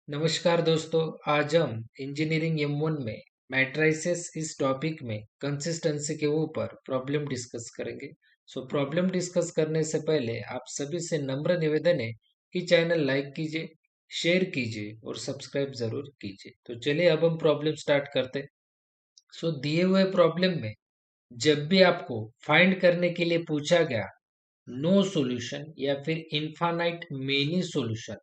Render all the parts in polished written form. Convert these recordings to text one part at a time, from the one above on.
नमस्कार दोस्तों। आज हम इंजीनियरिंग M1 में मैट्रिसेस इस टॉपिक में कंसिस्टेंसी के ऊपर प्रॉब्लम डिस्कस करेंगे। प्रॉब्लम डिस्कस करने से पहले आप सभी से नम्र निवेदन है कि चैनल लाइक कीजिए, शेयर कीजिए और सब्सक्राइब जरूर कीजिए। तो चलिए अब हम प्रॉब्लम स्टार्ट करते हैं। दिए हुए प्रॉब्लम में जब भी आपको फाइंड करने के लिए पूछा गया नो सॉल्यूशन या फिर इनफाइनाइट मेनी सॉल्यूशन,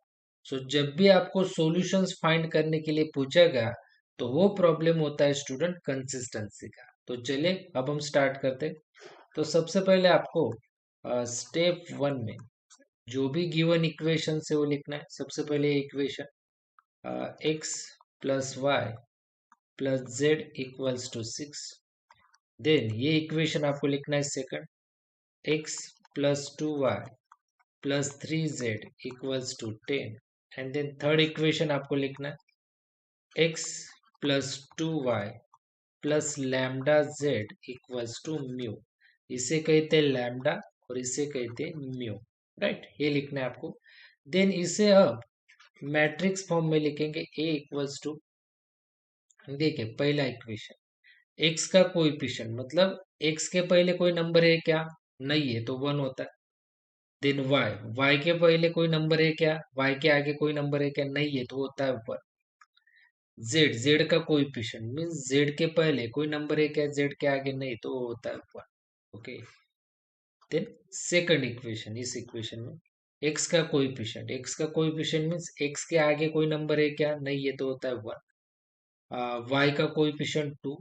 जब भी आपको सॉल्यूशंस फाइंड करने के लिए पूछा गया तो वो प्रॉब्लम होता है स्टूडेंट कंसिस्टेंसी का। तो चलिए अब हम स्टार्ट करते हैं। तो सबसे पहले आपको स्टेप वन में जो भी गिवन इक्वेशन है वो लिखना है। सबसे पहले equation x plus y plus z equals to 6। Then ये इक्वेशन आपको लिखना है second, x plus 2y plus 3z equals to 10। And then third equation आपको लिखना है x plus 2y plus lambda z equals to mu. इसे कहते हैं लैम्डा और इसे कहते हैं म्यू, राइट। ये लिखना है आपको। देन इसे अब मैट्रिक्स फॉर्म में लिखेंगे a इक्वल्स टू, देखिए पहला इक्वेशन x का कोएफिशिएंट मतलब x के पहले कोई नंबर है क्या, नहीं है तो 1 होता है। देन y के पहले कोई नंबर है क्या, y के आगे कोई नंबर है क्या, नहीं है तो होता है ऊपर। z का कोएफिशिएंट मींस z के पहले कोई नंबर है क्या, z के आगे नहीं तो वो होता है ऊपर। ओके। देन सेकंड इक्वेशन, इस इक्वेशन में x का कोएफिशिएंट मींस x के आगे कोई नंबर है क्या, नहीं है तो होता है 1। y का कोएफिशिएंट 2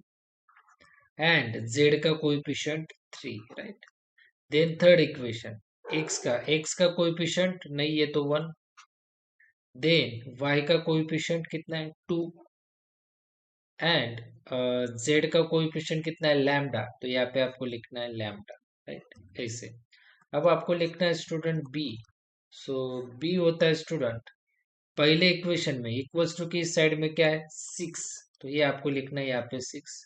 एंड z का coefficient 3, right. Then third equation x का कोएफिशिएंट नहीं है तो 1। देन y का कोएफिशिएंट कितना है 2 एंड z का कोएफिशिएंट कितना है लैम्डा, तो यहाँ पे आपको लिखना है लैम्डा, राइट। ऐसे अब आपको लिखना है स्टूडेंट b। b होता है स्टूडेंट पहले इक्वेशन में इक्वल्स टू की इस साइड में क्या है 6, तो ये आपको लिखना है यहाँ पे 6।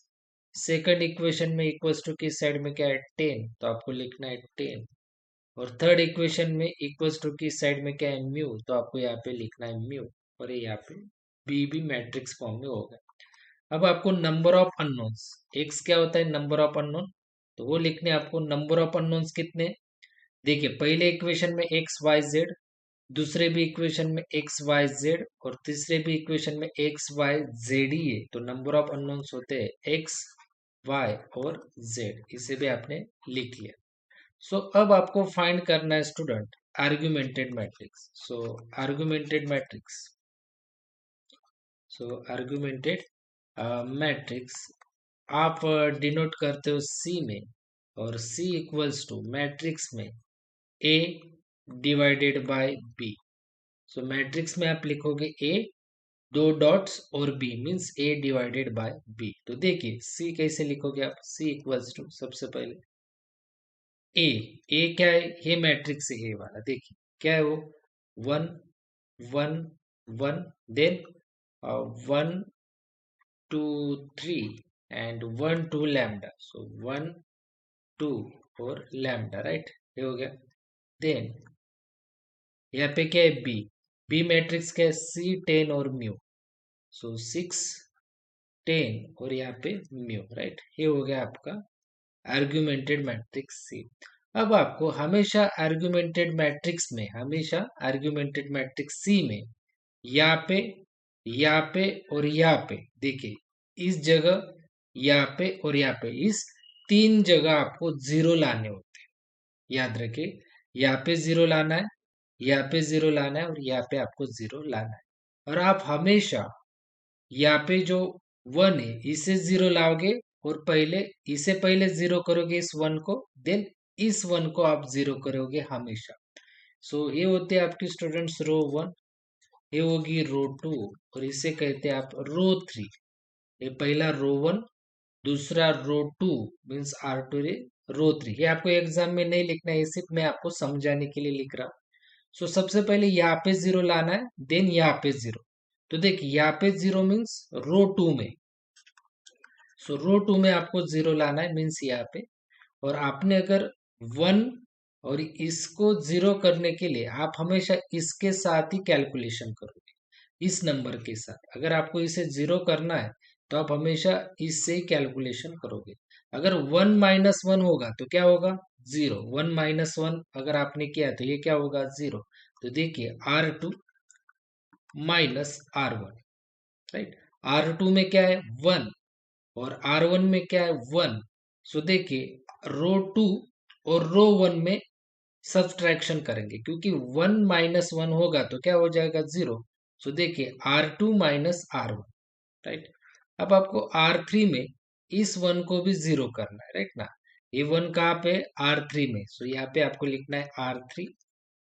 सेकंड इक्वेशन में इक्वल्स टू की इस साइड में क्या है 10, तो आपको लिखना है 10। और थर्ड इक्वेशन में इक्वल्स टू की साइड में क्या है म्यू, तो आपको यहाँ पे लिखना है म्यू। और ये यहाँ पे बी भी मैट्रिक्स फॉर्म में होगा। अब आपको नंबर ऑफ अननोन्स, एक्स क्या होता है नंबर ऑफ अननोन, तो वो लिखने आपको नंबर ऑफ अननोन्स कितने। देखिए पहले इक्वेशन में एक्स वाई जेड, दूसरे भी इक्वेशन में एक्स वाई जेड और तीसरे भी इक्वेशन में एक्स वाई जेड ही है, तो नंबर ऑफ अननोन्स होते हैं एक्स वाई और जेड। इसे भी आपने लिख लिया। अब आपको फाइंड करना है student augmented matrix. Augmented matrix, augmented matrix आप डिनोट करते हो सी में, और सी इक्वल्स टू मैट्रिक्स में A divided by B. Matrix में आप लिखोगे ए दो डॉट्स और B means A divided by B. तो देखिए सी कैसे लिखोगे आप, सी इक्वल्स टू सबसे पहले ए, ए क्या है, ये मैट्रिक्स है ए वाला, देखिए क्या है वो 1 1 1, देन 1 2 3 एंड 1 2 लैम्डा, 1 2 और लैम्डा, राइट। ये हो गया। देन यहाँ पे क्या है बी, बी मैट्रिक्स क्या है C10 और म्यू, 6 10 और यहाँ पे म्यू, राइट। ये हो गया आपका आर्गुमेंटेड मैट्रिक्स सी। अब आपको हमेशा आर्गुमेंटेड मैट्रिक्स सी में यहाँ पे और यहाँ पे, देखिए इस जगह, यहाँ पे और यहाँ पे, इस तीन जगह आपको जीरो लाने होते हैं। याद रखिए यहाँ पे जीरो लाना है, यहाँ पे जीरो लाना है और यहाँ पे आपको जीरो लाना है। और आप हमेशा यहाँ पे जो 1 है इसे जीरो लाओगे और पहले इसे पहले जीरो करोगे इस 1 को, देन इस 1 को आप जीरो करोगे हमेशा। ये होते हैं आपके स्टूडेंट्स रो 1, ये होगी रो 2 और इसे कहते हैं आप रो 3। ये पहला रो 1, दूसरा रो 2 मीन्स R2 रे रो 3। ये आपको एग्जाम में नहीं लिखना है, सिर्फ मैं आपको समझाने के लिए लिख रहा हूँ। सबसे पहले यहाँ पे जीरो लाना है, देन यहाँ पे जीरो। तो देखिए यहाँ पे जीरो मीन्स रो 2 में, रो 2 में आपको जीरो लाना है मीन्स यहाँ पे। और आपने अगर 1 और इसको जीरो करने के लिए आप हमेशा इसके साथ ही कैलकुलेशन करोगे, इस नंबर के साथ। अगर आपको इसे जीरो करना है तो आप हमेशा इससे ही कैलकुलेशन करोगे। अगर 1 - 1 होगा तो क्या होगा? जीरो। 1 - 1 अगर आपने किया तो ये क्या होगा? जीरो। तो देखिए R2 - R1, राइट। R2 में क्या है? 1, और R1 में क्या है? 1। सो देखिए रो 2 और रो 1 में सब्सट्रैक्शन करेंगे, क्योंकि 1 - 1 होगा तो क्या हो जाएगा? जीरो। सो देखिए R2 - R1, राइट। अब आपको R3 में इस 1 को भी जीरो करना है, राइट ना। ये 1 कहाँ पे? R3 में। सो यहाँ पे आपको लिखना है R3,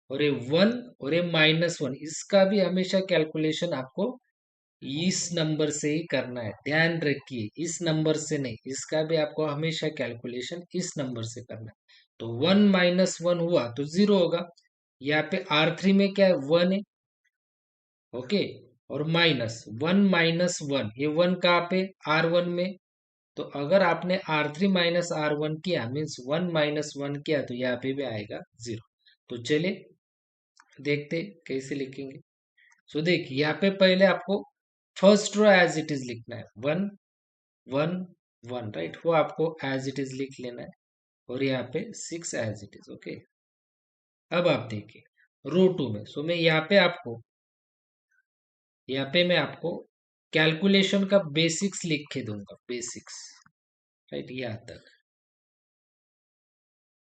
और ये 1 और ये -1, इसका भी हमेशा कैलकुलेशन आपको इस नंबर से ही करना है। ध्यान रखिए, इस नंबर से नहीं, इसका भी आपको हमेशा कैलकुलेशन इस नंबर से करना है। तो 1 - 1 हुआ तो जीरो होगा। यहाँ पे R3 में क्या है? 1 है, ओके। और -1 ये 1 कहाँ पे? R1 में। तो अगर आपने R3 - R1 किया, मीन्स 1 - 1 किया, तो यहाँ पे भी आएगा जीरो। तो चलिए देखते कैसे लिखेंगे। सो देखिए यहाँ पे पहले आपको first row as it is लिखना है, 1 1 1, राइट। वो आपको एज इट इज लिख लेना है, और यहाँ पे 6 एज इट इज, ओके। अब आप देखिए रो 2 में। सो मैं यहाँ पे मैं आपको कैलकुलेशन का बेसिक्स लिख के दूंगा, बेसिक्स, राइट। यहाँ तक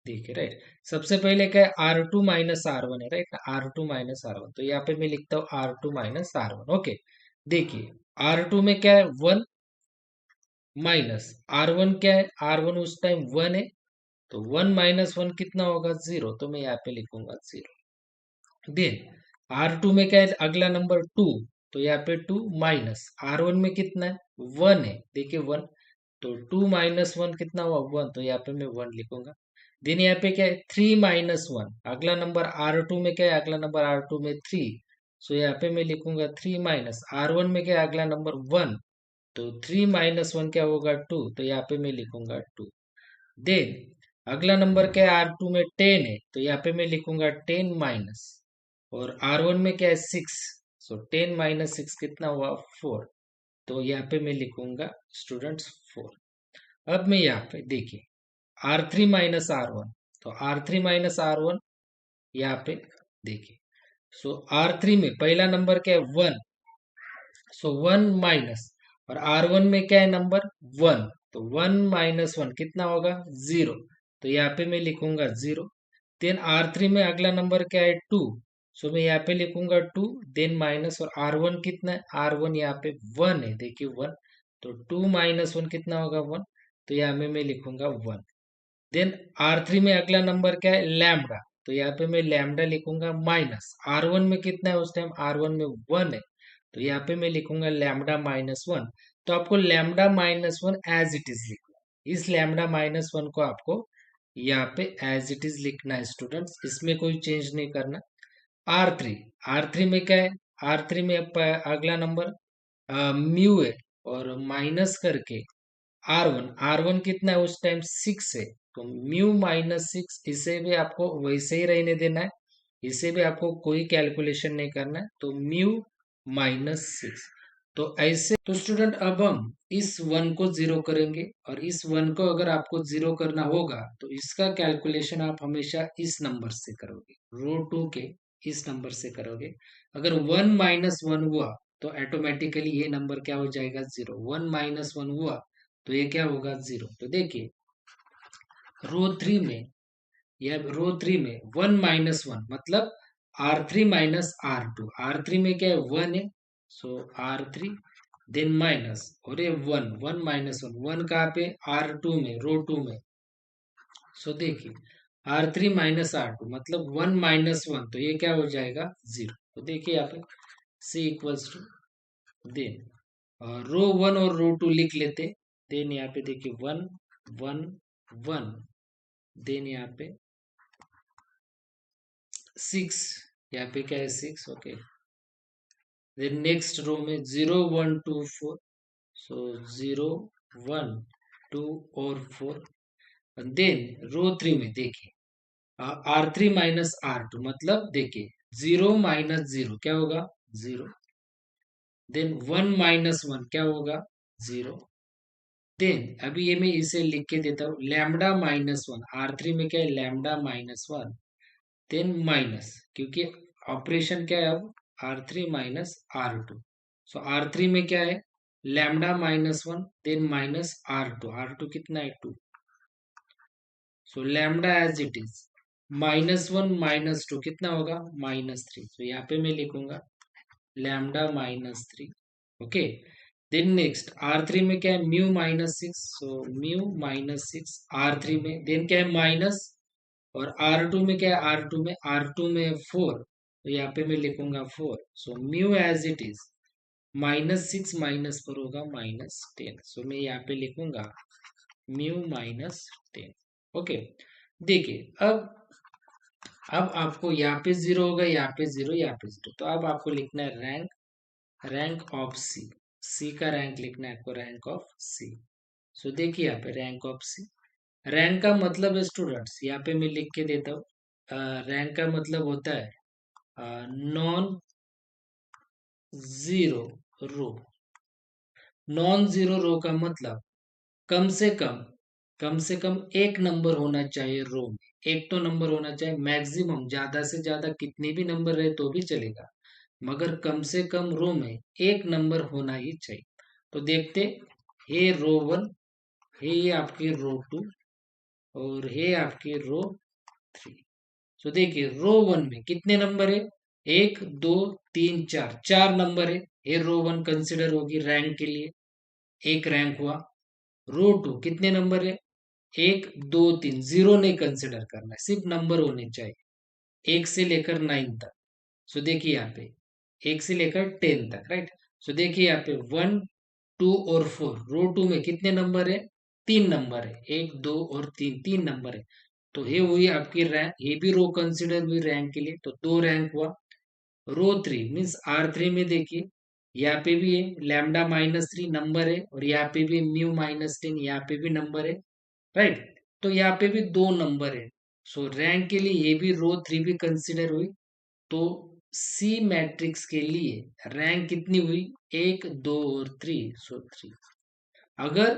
देखिए, राइट। सबसे पहले क्या है? R2 - R1 है, राइट। R2 - R1, तो यहाँ पे मैं लिखता हूँ R2 - R1, ओके। देखिए R2 में क्या है? 1, माइनस R1 क्या है? R1 उस टाइम 1 है, तो 1 - 1 कितना होगा? जीरो। तो मैं यहाँ पे लिखूंगा जीरो। देन R2 में क्या है? अगला नंबर 2, तो यहाँ पे 2, माइनस R1 में कितना है? 1 है, देखिए 1। तो 2 - 1 कितना हुआ? 1। तो यहाँ पे मैं 1 लिखूंगा। देन यहाँ पे क्या है? 3 - 1, अगला नंबर R2 में क्या है? अगला नंबर R2 में 3। सो यहाँ पे मैं लिखूंगा 3, माइनस R1 में क्या है? अगला नंबर 1। तो 3 - 1 क्या होगा? 2। तो यहाँ पे मैं लिखूंगा 2। देन अगला नंबर क्या है? R2 में 10 है, तो यहाँ पे मैं लिखूंगा 10 माइनस, और R1 में क्या है? 6। सो 10 - 6 कितना हुआ? 4। तो यहाँ पे मैं लिखूंगा स्टूडेंट्स 4। अब मैं यहाँ पे देखिए R3 - R1, तो R3 - R1 यहाँ पे देखिए। सो R3 में पहला नंबर क्या है? 1। सो 1 माइनस, और R1 में क्या है नंबर? 1। तो 1 - 1 कितना होगा? जीरो। तो यहाँ पे मैं लिखूंगा जीरो। देन R3 में अगला नंबर क्या है? 2। सो मैं यहाँ पे लिखूंगा 2, देन माइनस, और R1 कितना है? R1 यहाँ पे 1 है, देखिए 1। तो 2 - 1 कितना होगा? 1। तो यहाँ में मैं लिखूंगा 1। देन R3 में अगला नंबर क्या है? लैम्बडा। तो यहाँ पे मैं लैम्बडा लिखूंगा माइनस, R1 में कितना है उस टाइम? R1 में 1 है, तो यहाँ पे मैं लिखूंगा लैम्बडा -1। तो आपको लैम्बडा -1 एज इट इज लिखना है। इस लैम्बडा -1 को आपको यहाँ पे एज इट इज लिखना है स्टूडेंट्स, इसमें कोई चेंज नहीं करना। R3, R3 में क्या है? R3 में अगला नंबर म्यू है, और माइनस करके R1 कितना है उस टाइम? 6 है। तो म्यू -6, इसे भी आपको वैसे ही रहने देना है, इसे भी आपको कोई कैलकुलेशन नहीं करना है। तो म्यू -6। तो ऐसे, तो स्टूडेंट अब हम इस 1 को जीरो करेंगे, और इस 1 को अगर आपको जीरो करना होगा तो इसका कैलकुलेशन आप हमेशा इस नंबर से करोगे, रो 2 के इस नंबर से करोगे। अगर 1 - 1 हुआ तो ऑटोमेटिकली ये नंबर क्या हो जाएगा? जीरो। 1 - 1 हुआ तो ये क्या होगा? जीरो। तो देखिए रो 3 में 1 - 1 मतलब R3 - R2। R3 में क्या है? 1 है, सो R3, देन माइनस, और ये 1, 1 - 1 कहाँ पे? R2 में, रो 2 में। सो देखिए R3 - R2 मतलब 1 - 1, तो ये क्या हो जाएगा? जीरो। तो देखिए यहाँ पे C इक्वल्स टू, देन रो 1 और रो 2 लिख लेते। देन यहाँ पे देखिए 1 1 1, देन यहाँ पे 6, यहाँ पे क्या है? 6, ओके। देन नेक्स्ट रो में 0 1 2 4, सो 0 1 2 और 4। देन रो 3 में देखिए R3 - R2 मतलब देखिए 0 - 0 क्या होगा? जीरो। देन 1 - 1 क्या होगा, 0। देन अभी ये मैं इसे लिख के देता हूँ, λ-1, R3 में क्या है, λ-1, देन माइनस, क्योंकि ऑपरेशन क्या है अब, R3 - R2। सो R3 में क्या है, λ-1, देन -R2 कितना है, 2। So lambda as it is, -1 - 2 कितना होगा, -3। तो यहाँ पे मैं लिखूंगा λ-3। ओके, देन नेक्स्ट R3 में क्या है, μ-6, सो μ-6 R3 में, देन क्या है माइनस, और R2 में क्या है, R2 में 4, तो यहाँ पे मैं लिखूंगा 4। So mu as it is, -6 -4 होगा -10। सो मैं यहाँ पे लिखूंगा μ-10। ओके, देखिए अब आपको यहाँ पे 0 होगा, यहाँ पे 0, यहाँ पे 0, तो अब आपको लिखना है रैंक ऑफ सी। सी का रैंक लिखना है आपको, रैंक ऑफ सी। सो देखिए यहाँ पे रैंक ऑफ सी, रैंक का मतलब है स्टूडेंट्स, यहाँ पे मैं लिख के देता हूँ, रैंक का मतलब होता है नॉन जीरो रो। नॉन जीरो रो का मतलब कम से कम एक नंबर होना चाहिए रो में, एक तो नंबर होना चाहिए, मैक्सिमम ज्यादा से ज्यादा कितने भी नंबर रहे तो भी चलेगा, मगर कम से कम रो में एक नंबर होना ही चाहिए। तो देखते, हे रो 1, हे आपकी रो 2, और हे आपकी रो 3। तो देखिए रो 1 में कितने नंबर है, 1 2 3 4, 4 नंबर है। ये रो 1 कंसिडर होगी रैंक के लिए, एक रैंक हुआ। रो 2 कितने नंबर है, 1 2 3, जीरो नहीं कंसिडर करना है, सिर्फ नंबर होने चाहिए, 1 से लेकर 9 तक। सो देखिए यहाँ पे 1 से लेकर 10 तक, राइट। सो देखिए यहाँ पे 1 2 और 4, रो 2 में कितने नंबर है, 3 नंबर है, 1 2 और 3, 3 नंबर है। तो ये हुई आपकी रैंक, ये भी रो कंसिडर हुई रैंक के लिए, तो 2 रैंक हुआ। रो 3 मीन्स R3 में देखिए, यहाँ पे भी है λ-3 नंबर है, और यहाँ पे भी μ-10, यहाँ पे भी नंबर है, राइट। तो यहाँ पे भी 2 नंबर है। सो रैंक के लिए ये भी रो 3 भी कंसिडर हुई। तो सी मैट्रिक्स के लिए रैंक कितनी हुई, 1 2 और 3, सो 3। अगर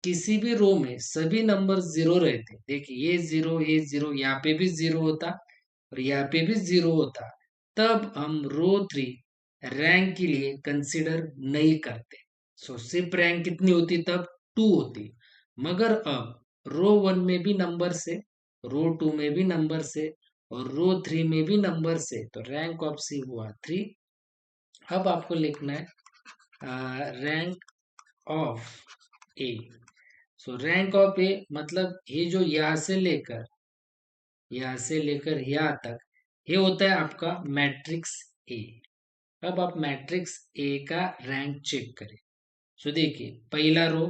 किसी भी रो में सभी नंबर जीरो रहते, देखिए ये जीरो, यहाँ पे भी जीरो होता, और यहाँ पे भी जीरो होता, तब हम रो 3 रैंक के लिए कंसिडर नहीं करते। सो सिर्फ रैंक कितनी होती तब, 2 होती। मगर अब रो 1 में भी नंबर से, रो 2 में भी नंबर से, और रो 3 में भी नंबर से, तो रैंक ऑफ सी हुआ 3। अब आपको लिखना है rank of A. So rank of A मतलब ये जो यहाँ से लेकर यहाँ तक, ये होता है आपका मैट्रिक्स ए। अब आप मैट्रिक्स ए का रैंक चेक करें। सो देखिए पहला रो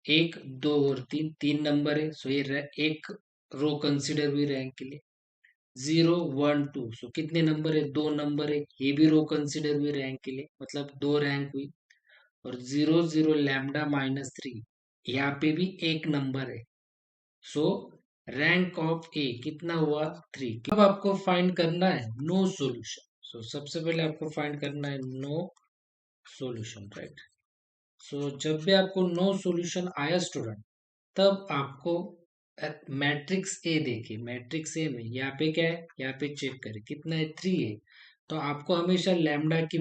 1 2 और 3, 3 नंबर है, सो ये एक रो कंसिडर हुई रैंक के लिए। 0 1 2, सो कितने नंबर है, 2 नंबर है, ये भी रो कंसिडर हुई रैंक के लिए, मतलब 2 रैंक हुई। और 0 0 λ-3, यहाँ पे भी एक नंबर है। सो रैंक ऑफ ए कितना हुआ, 3। अब आपको फाइंड करना है नो सॉल्यूशन। सो सबसे पहले आपको फाइंड करना है नो सॉल्यूशन, राइट। सो जब भी आपको नो सॉल्यूशन आया स्टूडेंट, तब आपको मैट्रिक्स ए देखिए, मैट्रिक्स ए में यहाँ पे क्या है, यहाँ पे चेक करें कितना है, 3 है। तो आपको हमेशा लैम्डा की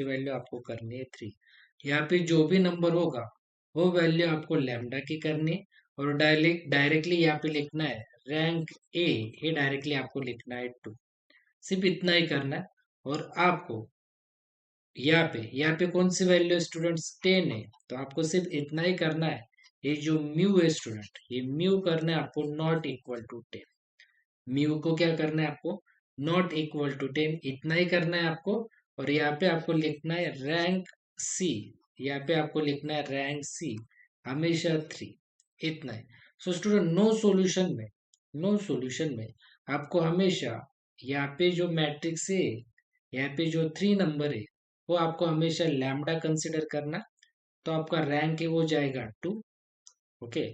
वैल्यू आपको करनी है 3। यहाँ पे जो भी नंबर होगा वो वैल्यू आपको लैम्डा की करनी है, और डायरेक्टली यहाँ पे लिखना है रैंक ए, ये डायरेक्टली आपको लिखना है 2। सिर्फ इतना ही करना है। और आपको यहाँ पे कौन सी वैल्यू है स्टूडेंट्स, 10 है, तो आपको सिर्फ इतना ही करना है। ये जो म्यू है स्टूडेंट, ये म्यू करना है आपको नॉट इक्वल टू 10। म्यू को क्या करना है आपको, नॉट इक्वल टू 10, इतना ही करना है आपको। और यहाँ पे आपको लिखना है रैंक सी, यहाँ पे आपको लिखना है रैंक सी, हमेशा 3, इतना है। सो स्टूडेंट नो सॉल्यूशन में आपको हमेशा यहाँ पे जो मैट्रिक्स है, यहाँ पे जो 3 नंबर है, वो आपको हमेशा लैम्डा कंसिडर करना। तो आपका रैंक है वो जाएगा 2। ओके,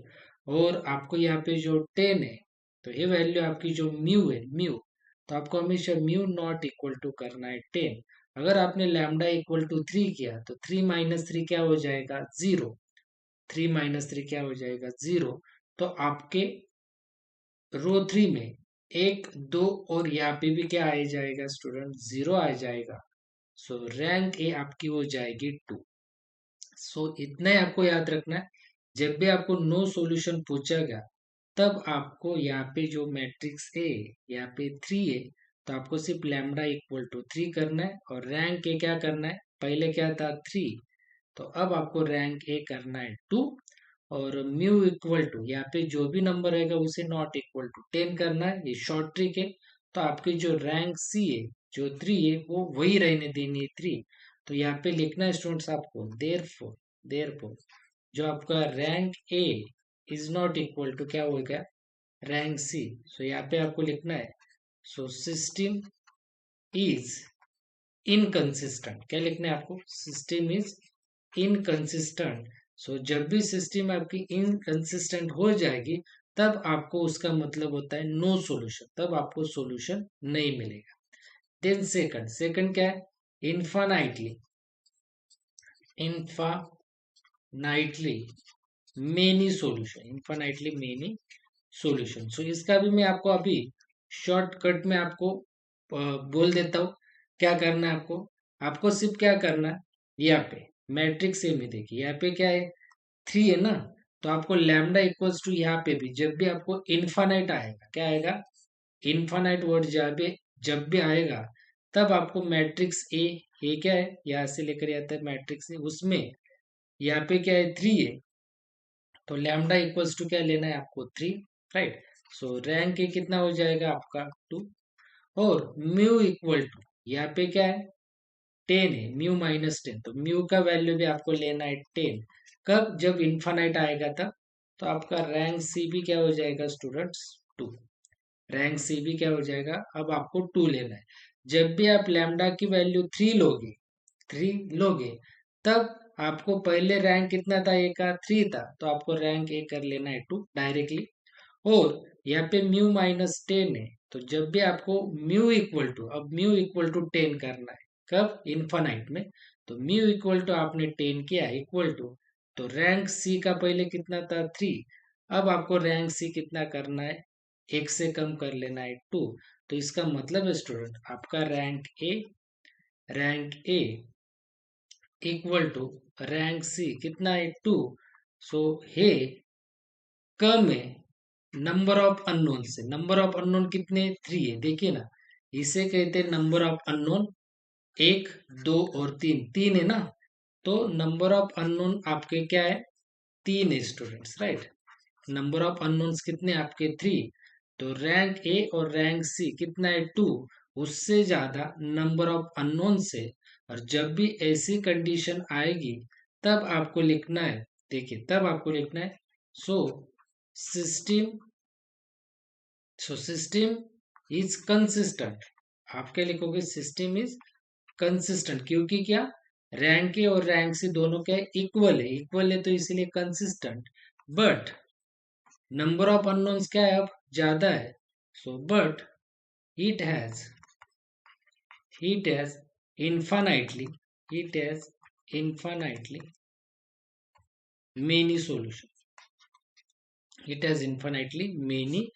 और आपको यहाँ पे जो 10 है, तो ये वैल्यू आपकी जो म्यू है, म्यू, तो आपको हमेशा म्यू नॉट इक्वल टू करना है 10। अगर आपने लैम्डा इक्वल टू 3 किया तो 3 - 3 क्या हो जाएगा, 0। 3 - 3 क्या हो जाएगा, 0। तो आपके रो 3 में 1 2 और यहाँ पे भी क्या आ जाएगा स्टूडेंट, 0 आ जाएगा। सो रैंक ए आपकी हो जाएगी 2। सो इतना ही आपको याद रखना है, जब भी आपको नो सॉल्यूशन पूछा गया तब आपको यहाँ पे जो मैट्रिक्स ए, यहाँ पे 3 है, तो आपको सिर्फ लैम्डा इक्वल टू 3 करना है और रैंक ए क्या करना है, पहले क्या था 3, तो अब आपको रैंक ए करना है 2। और म्यू इक्वल टू यहाँ पे जो भी नंबर रहेगा उसे नॉट इक्वल टू 10 करना है, ये शॉर्ट ट्रिक है। तो आपकी जो रैंक सी है, जो 3 है, वो वही रहने देनी है 3। तो यहाँ पे लिखना है स्टूडेंट्स आपको, देयरफॉर जो आपका rank A is not equal to क्या हो गया, रैंक सी। सो यहाँ पे आपको लिखना है, सो सिस्टम इज इनकंसिस्टेंट। क्या लिखना है आपको, सिस्टम इज इनकंसिस्टेंट। सो जब भी सिस्टम आपकी इनकंसिस्टेंट हो जाएगी तब आपको उसका मतलब होता है नो सॉल्यूशन, तब आपको सॉल्यूशन नहीं मिलेगा। देन सेकंड क्या है, इन्फानाइटली इन्फानाइटली मेनी सॉल्यूशन। सो इसका भी मैं आपको अभी शॉर्टकट में आपको बोल देता हूँ क्या करना है आपको। आपको सिर्फ क्या करना है, यहाँ पे मैट्रिक्स ए में देखिए यहाँ पे क्या है, 3 है ना। तो आपको लैम्डा इक्वल्स टू यहाँ पे भी जब भी आपको इन्फानाइट आएगा, क्या आएगा, इन्फानाइट वर्ड जब भी आएगा तब आपको मैट्रिक्स ए क्या है, यहाँ से लेकर आता है मैट्रिक्स ए, उसमें यहाँ पे क्या है 3 है, तो लैम्डा इक्वल्स टू क्या लेना है आपको 3, राइट। सो रैंक ए कितना हो जाएगा आपका 2। और म्यू इक्वल टू यहाँ पे क्या है 10 है, म्यू - 10, तो म्यू का वैल्यू भी आपको लेना है 10। कब, जब इन्फानाइट आएगा तब। तो आपका रैंक सी भी क्या हो जाएगा स्टूडेंट्स 2। रैंक सी भी क्या हो जाएगा, अब आपको 2 लेना है। जब भी आप लैम्डा की वैल्यू 3 लोगे तब आपको पहले रैंक कितना था, ए का 3 था, तो आपको रैंक ए कर लेना है 2 डायरेक्टली। और यहाँ पे म्यू - 10 है, तो जब भी आपको म्यू इक्वल टू 10 करना है, कब, इन्फानाइट में। तो म्यू इक्वल टू आपने 10 किया इक्वल टू, तो रैंक सी का पहले कितना था 3, अब आपको रैंक सी कितना करना है, एक से कम कर लेना है 2। तो इसका मतलब है स्टूडेंट आपका rank A equal to rank C कितना है 2। सो हे कम है नंबर ऑफ अननोन से। नंबर ऑफ अननोन कितने, 3 है, देखिए ना, इसे कहते हैं नंबर ऑफ अननोन। 1 2 और 3 है ना। तो नंबर ऑफ अननोन आपके क्या है, 3 है students, right. Number of unknowns कितने आपके 3। तो रैंक ए और रैंक सी कितना है 2, उससे ज्यादा नंबर ऑफ अननोन से। और जब भी ऐसी कंडीशन आएगी तब आपको लिखना है, देखिए तब आपको लिखना है, so system system is consistent. आप क्या लिखोगे, सिस्टम इज कंसिस्टेंट, क्योंकि क्या, रैंक ए और रैंक सी दोनों क्या है, इक्वल है तो इसीलिए consistent. But number of unknowns क्या है, अब ज्यादा है। So but it has it has infinitely it has infinitely many solutions, it has infinitely many solutions।